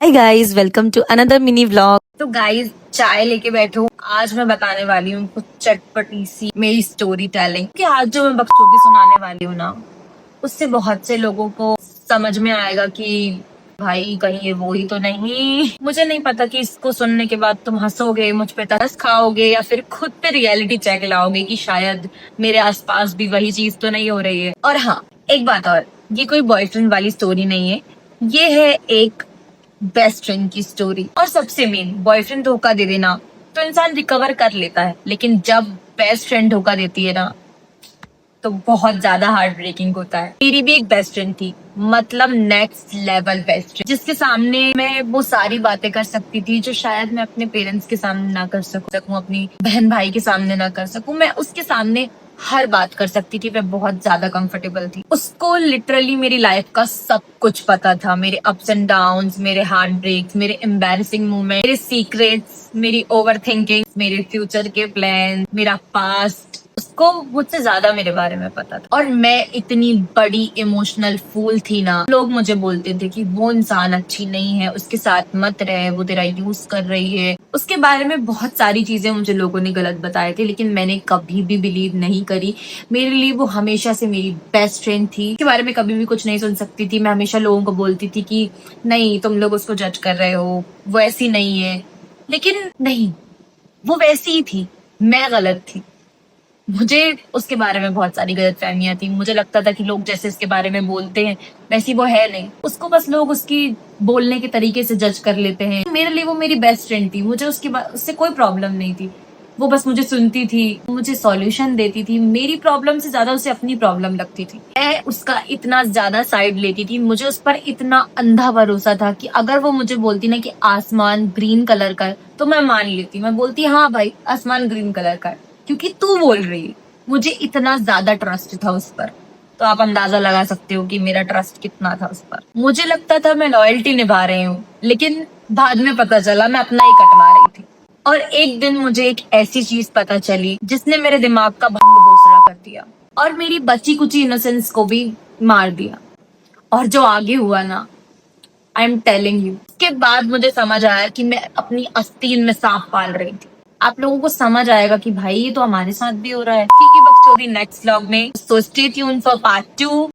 Hi guys, welcome to another mini vlog. तो guys चाय लेके बैठो। आज मैं बताने वाली हूँ कुछ चटपटी सी मेरी स्टोरी टेलिंग कि आज जो मैं बकचोदी सुनाने वाली हूँ ना, उससे बहुत से लोगों को समझ में आएगा कि भाई कहीं ये वो ही तो नहीं। मुझे नहीं पता कि इसको सुनने के बाद तुम हंसोगे, मुझ पे तरस खाओगे या फिर खुद पे रियलिटी चेक लाओगे कि शायद मेरे आसपास भी वही चीज तो नहीं हो रही है। और हाँ, एक बात और, ये कोई बॉयफ्रेंड वाली स्टोरी नहीं है, ये है एक बेस्ट फ्रेंड की स्टोरी। और सबसे मेन, बॉयफ्रेंड धोखा दे देना तो इंसान रिकवर कर लेता है, लेकिन जब बेस्ट फ्रेंड धोखा देती है ना तो बहुत ज्यादा हार्ट ब्रेकिंग होता है। मेरी भी एक बेस्ट फ्रेंड थी, मतलब नेक्स्ट लेवल बेस्ट फ्रेंड, जिसके सामने मैं वो सारी बातें कर सकती थी जो शायद मैं अपने पेरेंट्स के सामने ना कर सकूं, अपनी बहन भाई के सामने ना कर सकूं। मैं उसके सामने हर बात कर सकती थी, मैं बहुत ज्यादा कंफर्टेबल थी। उसको लिटरली मेरी लाइफ का सब कुछ पता था, मेरे अप्स एंड डाउन्स, मेरे हार्ट ब्रेक्स, मेरे एम्बैरेसिंग मोमेंट, मेरे सीक्रेट्स, मेरी ओवर थिंकिंग, मेरे फ्यूचर के प्लान, मेरा पास्ट। उसको मुझसे ज्यादा मेरे बारे में पता था। और मैं इतनी बड़ी इमोशनल फूल थी ना, लोग मुझे बोलते थे कि वो इंसान अच्छी नहीं है, उसके साथ मत रहे, वो तेरा यूज कर रही है। उसके बारे में बहुत सारी चीजें मुझे लोगों ने गलत बताए थे, लेकिन मैंने कभी भी बिलीव नहीं करी। मेरे लिए वो हमेशा से मेरी बेस्ट फ्रेंड थी। उसके बारे में कभी भी कुछ नहीं सुन सकती थी। मैं हमेशा लोगों को बोलती थी कि नहीं, तुम लोग उसको जज कर रहे हो, वो ऐसी नहीं है। लेकिन नहीं, वो वैसी ही थी, मैं गलत थी। मुझे उसके बारे में बहुत सारी गलतफहमियां थी। मुझे लगता था कि लोग जैसे इसके बारे में बोलते हैं वैसी वो है नहीं, उसको बस लोग उसकी बोलने के तरीके से जज कर लेते हैं। मेरे लिए वो मेरी बेस्ट फ्रेंड थी, मुझे उससे कोई प्रॉब्लम नहीं थी। वो बस मुझे सुनती थी, मुझे सॉल्यूशन देती थी। मेरी प्रॉब्लम से ज्यादा उसे अपनी प्रॉब्लम लगती थी। मैं उसका इतना ज्यादा साइड लेती थी, मुझे उस पर इतना अंधा भरोसा था कि अगर वो मुझे बोलती ना कि आसमान ग्रीन कलर का है तो मैं मान लेती। मैं बोलती हाँ भाई, आसमान ग्रीन कलर का है क्योंकि तू बोल रही है। मुझे इतना ज्यादा ट्रस्ट था उस पर, तो आप अंदाजा लगा सकते हो कि मेरा ट्रस्ट कितना था उस पर। मुझे लगता था मैं लॉयल्टी निभा रही हूँ, लेकिन बाद में पता चला मैं अपना ही कटवा रही थी। और एक दिन मुझे एक ऐसी चीज पता चली जिसने मेरे दिमाग का भंग भोसड़ा कर दिया और मेरी बची कुची इनोसेंस को भी मार दिया। और जो आगे हुआ ना, आई एम टेलिंग यू, उसके बाद मुझे समझ आया कि मैं अपनी आस्तीन में सांप पाल रही थी। आप लोगों को समझ आएगा कि भाई ये तो हमारे साथ भी हो रहा है। ठीक है, बकचोदी नेक्स्ट व्लॉग में, so stay tuned for part 2।